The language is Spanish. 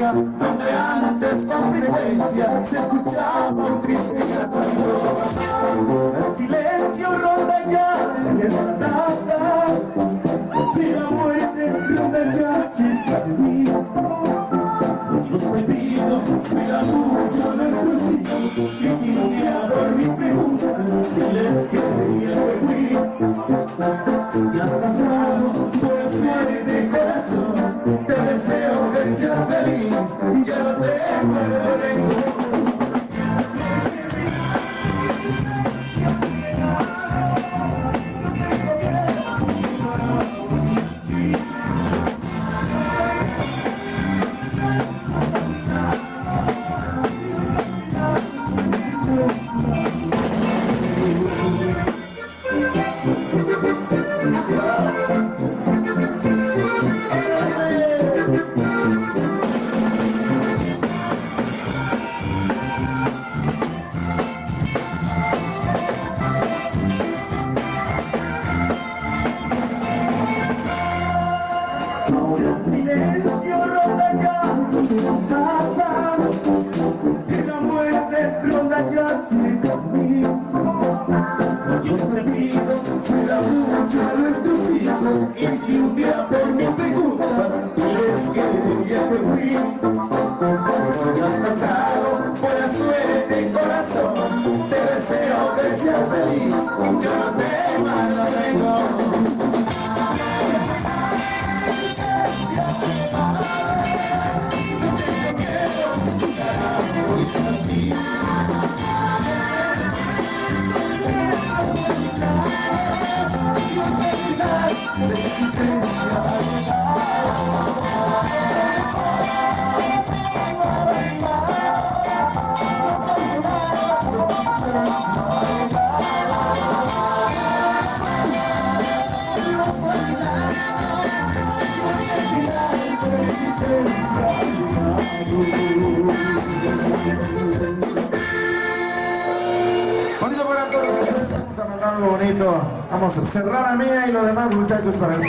Donde antes con frecuencia se escuchaba un triste llanto. El silencio ronda ya en esta casa y la muerte ronda ya cerca de mí. Los prohibidos cuidan mucho nuestros hijos y si un día por mi pregunta les quería que fui. Ya has pasado por de corazón, te deseo que seas feliz, ya no te muero rencor. Silencio ronda ya en casa y la muerte ronda ya cerca de mí. Yo te pido, cuida mucho a nuestros hijos y si un día por mi pregunta les quería que fui. Ya has pasado por la suerte, corazón, te deseo que seas feliz, yo no te mando rencor. Bonito para todos, vamos a mandar algo bonito. Vamos a cerrar a Mía y los demás muchachos para el